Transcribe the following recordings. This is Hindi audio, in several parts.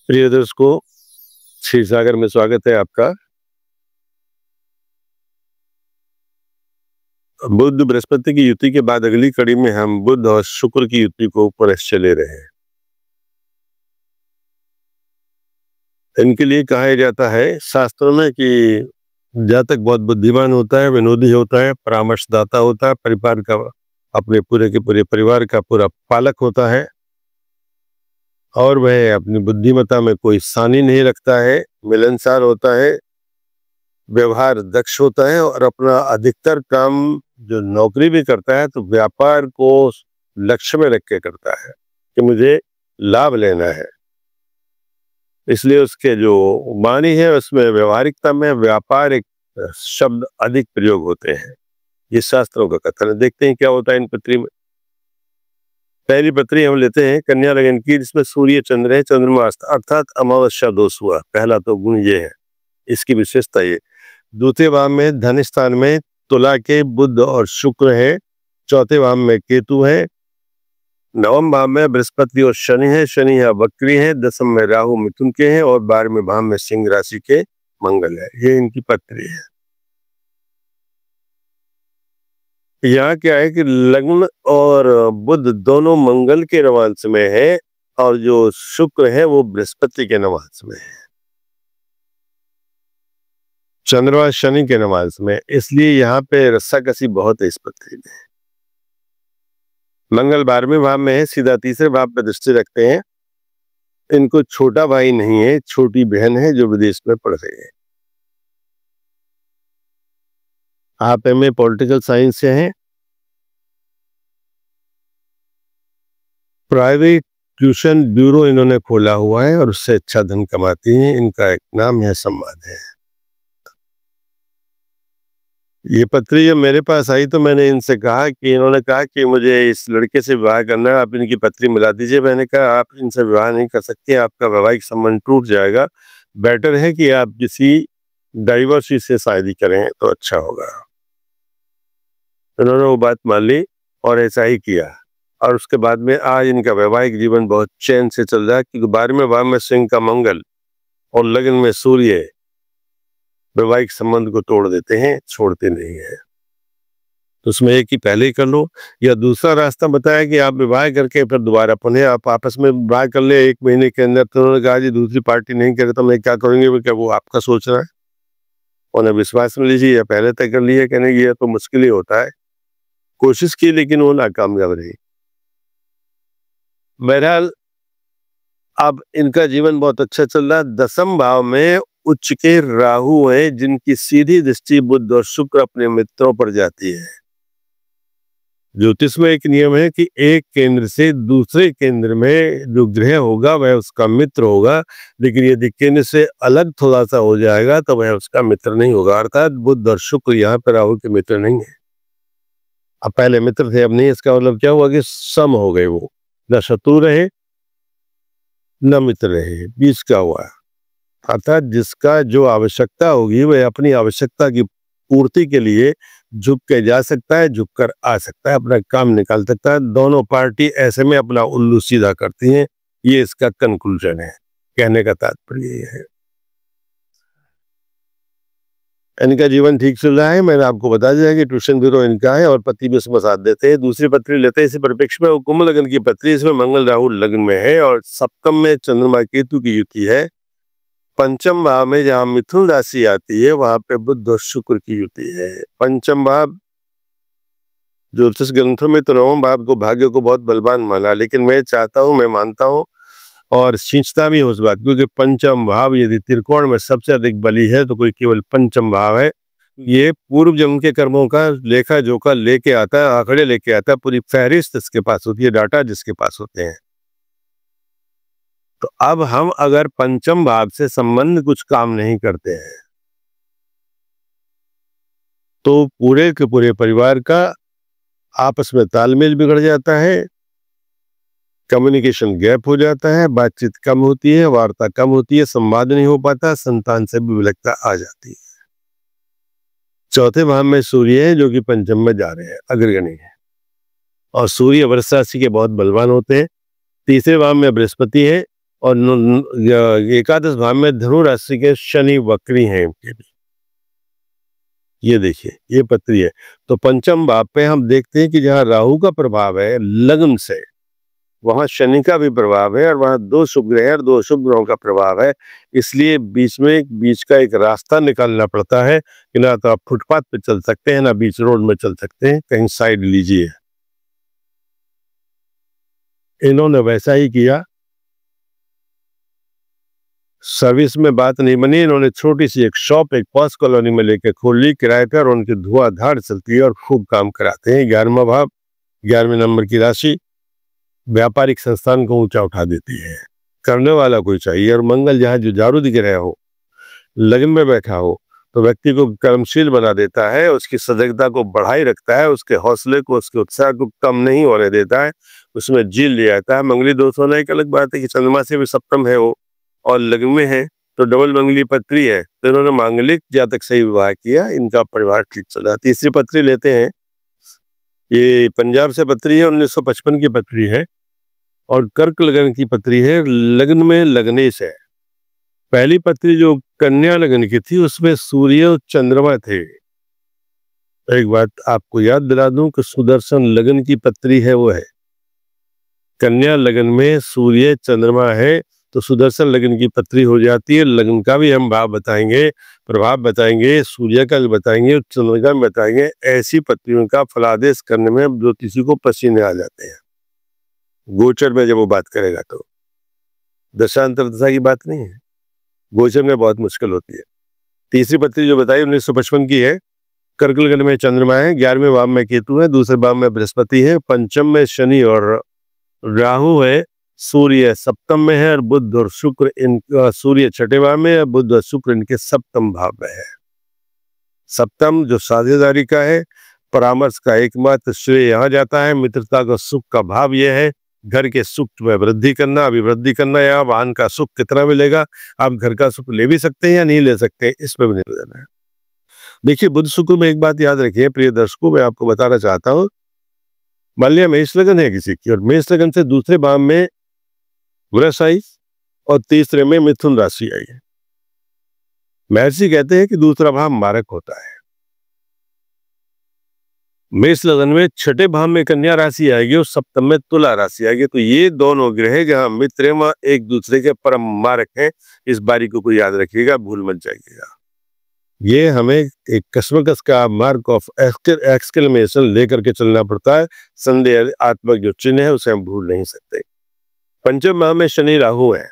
प्रिय दर्शकों, क्षीरसागर में स्वागत है आपका। बुध बृहस्पति की युति के बाद अगली कड़ी में हम बुध और शुक्र की युति को परीक्षा ले रहे हैं। इनके लिए कहा जाता है शास्त्रों में कि जातक बहुत बुद्धिमान होता है, विनोदी होता है, परामर्शदाता होता है, परिवार का अपने पूरे के पूरे परिवार का पूरा पालक होता है और वह अपनी बुद्धिमत्ता में कोई सानी नहीं रखता है, मिलनसार होता है, व्यवहार दक्ष होता है और अपना अधिकतर काम जो नौकरी भी करता है तो व्यापार को लक्ष्य में रख के करता है कि मुझे लाभ लेना है। इसलिए उसके जो वाणी है उसमें व्यवहारिकता में व्यापारिक शब्द अधिक प्रयोग होते हैं। ये शास्त्रों का कथन है। देखते हैं क्या होता है इन पत्री में। पहली पत्री हम लेते हैं कन्या लगन की, जिसमें सूर्य चंद्र है, चंद्रमा अर्थात अमावस्या दोष हुआ। पहला तो गुण ये है, इसकी विशेषता ये। दूसरे भाव में धन स्थान में तुला के बुध और शुक्र है, चौथे भाव में केतु है, नवम भाव में बृहस्पति और शनि है, शनि है वक्री है, दसम में राहु मिथुन के हैं और 12वें भाव में सिंह राशि के मंगल है। ये इनकी पत्री है। यहाँ क्या है कि लग्न और बुध दोनों मंगल के नवांश में है और जो शुक्र है वो बृहस्पति के नवांश में है, चंद्रमा शनि के नवांश में। इसलिए यहाँ पे रस्साकसी बहुत है इस पत्री में। मंगल 12वें भाव में है, सीधा तीसरे भाव पे दृष्टि रखते हैं। इनको छोटा भाई नहीं है, छोटी बहन है जो विदेश में पढ़ रही है। आप एमए पॉलिटिकल साइंस से हैं, प्राइवेट ट्यूशन ब्यूरो इन्होंने खोला हुआ है और उससे अच्छा धन कमाती हैं। इनका एक नाम है सम्मान है। ये पत्री जब मेरे पास आई तो मैंने इनसे कहा कि इन्होंने कहा कि मुझे इस लड़के से विवाह करना है, आप इनकी पत्री मिला दीजिए। मैंने कहा आप इनसे विवाह नहीं कर सकते, आपका वैवाहिक संबंध टूट जाएगा। बेटर है कि आप किसी डाइवर्सी से शादी करें तो अच्छा होगा। उन्होंने वो बात मान ली और ऐसा ही किया और उसके बाद में आज इनका वैवाहिक जीवन बहुत चैन से चल रहा है, क्योंकि 12वें भाव में सिंह का मंगल और लगन में सूर्य वैवाहिक संबंध को तोड़ देते हैं, छोड़ते नहीं है। तो उसमें एक ही पहले ही कर लो, या दूसरा रास्ता बताया कि आप विवाह करके फिर दोबारा पुनः आप आपस में विवाह कर ले 1 महीने के अंदर। तो उन्होंने कहा जी दूसरी पार्टी नहीं करे तो मैं क्या करूंगी? वो क्या वो आपका सोच रहा है, उन्हें विश्वास में लीजिए या पहले तय कर लिया। कहने ये तो मुश्किल ही होता है। कोशिश की लेकिन वो नाकामयाब रही। बहरहाल अब इनका जीवन बहुत अच्छा चल रहा है। 10वें भाव में उच्च के राहु है, जिनकी सीधी दृष्टि बुध और शुक्र अपने मित्रों पर जाती है। ज्योतिष में एक नियम है कि एक केंद्र से दूसरे केंद्र में जो ग्रह होगा वह उसका मित्र होगा, लेकिन यदि केंद्र से अलग थोड़ा सा हो जाएगा तो वह उसका मित्र नहीं होगा। अर्थात बुध और शुक्र यहाँ पर राहु के मित्र नहीं है। अब पहले मित्र थे, अब नहीं। इसका मतलब क्या हुआ कि सम हो गए, वो न शत्रु रहे न मित्र रहे, बीच का हुआ। अर्थात जिसका जो आवश्यकता होगी वह अपनी आवश्यकता की पूर्ति के लिए झुक के जा सकता है, झुक कर आ सकता है, अपना काम निकाल सकता है। दोनों पार्टी ऐसे में अपना उल्लू सीधा करती हैं। ये इसका कंक्लूजन है। कहने का तात्पर्य ये है। इनका जीवन ठीक चल रहा है। मैंने आपको बता दिया कि ट्यूशन ब्यूरो इनका है और पति भी उसमें साथ देते हैं। दूसरी पत्री लेते हैं इसी परिप्रेक्ष्य में। कुंभ लगन की पत्री, इसमें मंगल राहु लगन में है और सप्तम में चंद्रमा केतु की युति है। पंचम भाव में जहां मिथुन राशि आती है वहां पे बुध और शुक्र की युति है। पंचम भाव ज्योतिष ग्रंथों में तो 9वें भाव को भाग्य को बहुत बलवान माना, लेकिन मैं चाहता हूं, मैं मानता हूं और खींचता भी हूं उस बात, क्योंकि पंचम भाव यदि त्रिकोण में सबसे अधिक बली है तो कोई केवल पंचम भाव है। ये पूर्व जन्म के कर्मों का लेखा जोखा लेके आता है, आंकड़े लेके आता है, पूरी फहरिस्त इसके पास होती है, डाटा जिसके पास होते हैं। तो अब हम अगर पंचम भाव से संबंध कुछ काम नहीं करते हैं तो पूरे के पूरे परिवार का आपस में तालमेल बिगड़ जाता है, कम्युनिकेशन गैप हो जाता है, बातचीत कम होती है, वार्ता कम होती है, संवाद नहीं हो पाता, संतान से भी विलक्षणता आ जाती है। चौथे भाव में सूर्य है जो कि पंचम में जा रहे हैं, अग्रगणी है, और सूर्य वृष राशि के बहुत बलवान होते हैं। तीसरे भाव में बृहस्पति है और एकादश भाव में धनु राशि के शनि वक्री हैं इनके भी। ये देखिए ये पत्री है। तो पंचम भाव पे हम देखते हैं कि जहाँ राहु का प्रभाव है लग्न से, वहां शनि का भी प्रभाव है और वहां दो शुभ ग्रह और दो शुभ ग्रहों का प्रभाव है। इसलिए बीच का एक रास्ता निकालना पड़ता है कि ना तो आप फुटपाथ पे चल सकते हैं ना बीच रोड में चल सकते हैं, कहीं साइड लीजिए। इन्होंने वैसा ही किया। सर्विस में बात नहीं बनी, इन्होंने छोटी सी एक शॉप एक पॉस कॉलोनी में लेकर खोल ली किराए पर, उनकी धुआंधार चलती है और खूब काम कराते हैं। 11वां भाव 11वें नंबर की राशि व्यापारिक संस्थान को ऊंचा उठा देती है। करने वाला कोई चाहिए। और मंगल जहाँ जुझारू दिख रहा हो, लग्न में बैठा हो, तो व्यक्ति को कर्मशील बना देता है, उसकी सजगता को बढ़ाई रखता है, उसके हौसले को उसके उत्साह को कम नहीं होने देता है, उसमें जील ले आता है। मंगली दोष होना एक अलग बात है कि चंद्रमा से भी सप्तम है वो और लग्न में है, तो डबल मंगली पत्री है, तो इन्होंने मांगलिक जातक से विवाह किया, इनका परिवार ठीक चला। तीसरी पत्री लेते हैं, ये पंजाब से पत्री है, 1955 की पत्री है और कर्क लगन की पत्री है, लग्न में लग्नेश है। पहली पत्री जो कन्या लगन की थी उसमें सूर्य और चंद्रमा थे। एक बात आपको याद दिला दूं कि सुदर्शन लगन की पत्री है वो है। कन्या लगन में सूर्य चंद्रमा है तो सुदर्शन लगन की पत्री हो जाती है। लगन का भी हम भाव बताएंगे, प्रभाव बताएंगे, सूर्य का भी बताएंगे, चंद्र का भी बताएंगे। ऐसी पत्रियों का फलादेश करने में ज्योतिषी को पसीने आ जाते हैं। गोचर में जब वो बात करेगा तो दशांतर दशा की बात नहीं है, गोचर में बहुत मुश्किल होती है। तीसरी पत्री जो बताई 1955 की है, कर्क लगन में चंद्रमा है, 11वें भाव में केतु है, दूसरे भाव में बृहस्पति है, पंचम में शनि और राहु है, सूर्य सप्तम में है और बुध और शुक्र सूर्य छठे भाव में है, बुध और शुक्र इनके सप्तम भाव में है। सप्तम जो साझेदारी का है, परामर्श का एकमात्र श्रेय यहाँ जाता है। मित्रता का सुख का भाव यह है, घर के सुख में वृद्धि करना, अभिवृद्धि करना। या वाहन का सुख कितना मिलेगा, आप घर का सुख ले भी सकते हैं या नहीं ले सकते, इस पर भी नहीं देना है। देखिए बुध शुक्र में एक बात याद रखिए प्रिय दर्शकों, मैं आपको बताना चाहता हूँ। मान लिया मेष लगन है किसी की और मेष लगन से दूसरे भाव में वृष आई और तीसरे में मिथुन राशि आई है। महर्षि कहते हैं कि दूसरा भाव मारक होता है। मेष लगन में छठे भाव में कन्या राशि आएगी और सप्तम में तुला राशि आएगी। तो ये दोनों ग्रह जहां मित्र हैं एक दूसरे के परम मारक हैं। इस बारीकी को याद रखिएगा, भूल मत जाइएगा। ये हमें एक कसमकस का मार्क ऑफ एक्सक्लेमेशन लेकर के चलना पड़ता है। संदेह आत्मक जो चिन्ह है उसे हम भूल नहीं सकते। पंचम भाव में शनि राहु है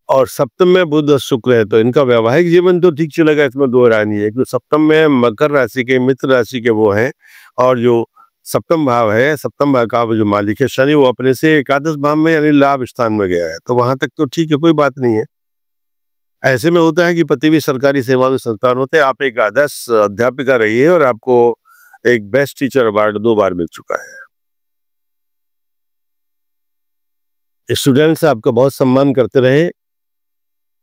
और सप्तम में बुध और शुक्र है, तो इनका वैवाहिक जीवन तो ठीक चलेगा, इसमें दो राय नहीं है। तो सप्तम में मकर राशि के मित्र राशि के वो हैं और जो सप्तम भाव है, सप्तम भाव का जो मालिक है शनि, वो अपने से एकादश भाव में यानी लाभ स्थान में गया है, तो वहां तक तो ठीक है, कोई बात नहीं है। ऐसे में होता है कि पति भी सरकारी सेवा में संतान होते हैं। आप एक आदर्श अध्यापिका रही है और आपको एक बेस्ट टीचर अवार्ड 2 बार मिल चुका है। स्टूडेंट्स आपका बहुत सम्मान करते रहे।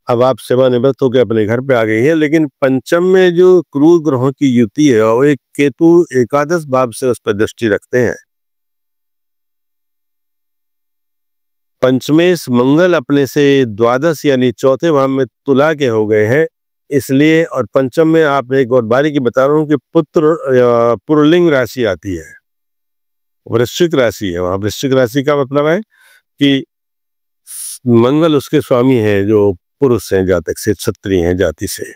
अब आप सेवानिवृत्त होकर अपने घर पे आ गई हैं, लेकिन पंचम में जो क्रूर ग्रहों की युति है वो एक केतु एकादश भाव से उस पर दृष्टि रखते हैं। पंचमेश मंगल अपने से द्वादश यानी चौथे भाव में तुला के हो गए हैं, इसलिए। और पंचम में आप एक और बारीकी बता रहा हूं कि पुरलिंग राशि आती है, वृश्चिक राशि है। वहां वृश्चिक राशि का मतलब है कि मंगल उसके स्वामी है जो पुरुष हैं, जातक से, क्षत्रिय हैं जाति से।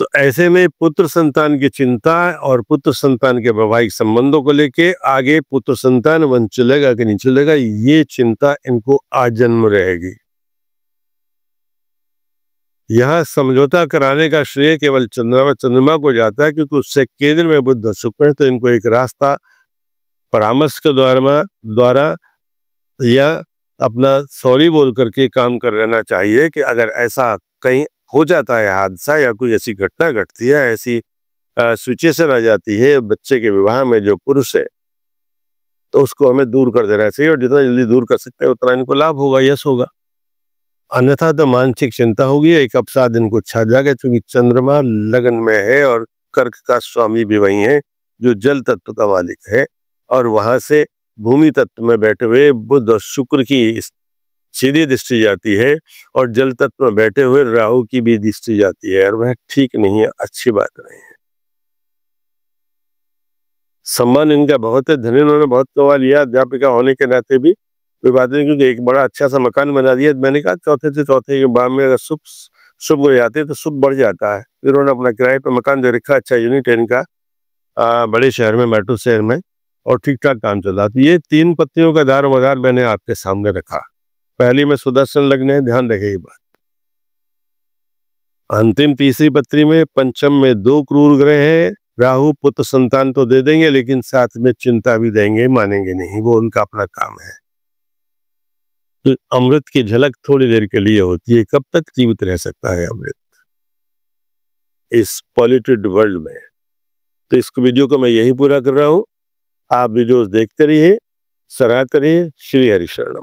तो ऐसे में पुत्र संतान की चिंता और पुत्र संतान के वैवाहिक संबंधों को लेके आगे पुत्र संतान वन चलेगा कि नहीं चलेगा, ये चिंता इनको आजन्म रहेगी। यह समझौता कराने का श्रेय केवल चंद्रमा को जाता है, क्योंकि उससे केंद्र में बुध शुक्र है। तो इनको एक रास्ता परामर्श के द्वारा या अपना सॉरी बोल करके काम कर लेना चाहिए कि अगर ऐसा कहीं हो जाता है हादसा या कोई ऐसी घटना घटती है, ऐसी सिचुएशन आ जाती है बच्चे के विवाह में जो पुरुष है, तो उसको हमें दूर कर देना चाहिए। और जितना जल्दी दूर कर सकते हैं उतना इनको लाभ होगा, यश होगा। अन्यथा तो मानसिक चिंता होगी, एक अवसाद इनको छा जाएगा, क्योंकि चंद्रमा लगन में है और कर्क का स्वामी भी वही है जो जल तत्व का मालिक है। और वहां से भूमि तत्व में बैठे हुए बुध और शुक्र की सीधी दृष्टि जाती है और जल तत्व में बैठे हुए राहु की भी दृष्टि जाती है, और वह ठीक नहीं है, अच्छी बात नहीं है। सम्मान इनका बहुत है, धन इन्होंने बहुत कमा लिया अध्यापिका होने के नाते भी, कोई बात नहीं, क्योंकि एक बड़ा अच्छा सा मकान बना दिया। मैंने कहा चौथे से चौथे के बाद में अगर शुभ शुभ हो जाते तो शुभ बढ़ जाता है। फिर उन्होंने अपना किराए पर मकान दे रखा, अच्छा यूनिट है इनका, बड़े शहर में, मेट्रो शहर में, और ठीक ठाक काम चल रहा। तो ये 3 पत्तियों का दार मदार मैंने आपके सामने रखा। पहली में सुदर्शन लग्न है, ध्यान रखें ये बात। अंतिम तीसरी पत्री में पंचम में 2 क्रूर ग्रह है। राहु पुत्र संतान तो दे देंगे, लेकिन साथ में चिंता भी देंगे, मानेंगे नहीं, वो उनका अपना काम है। तो अमृत की झलक थोड़ी देर के लिए होती है, कब तक जीवित रह सकता है अमृत इस पॉल्यूटेड वर्ल्ड में। तो इस वीडियो को मैं यही पूरा कर रहा हूं। आप वीडियोस देखते रहिए, सराहते रहिए। श्री हरि शरणम।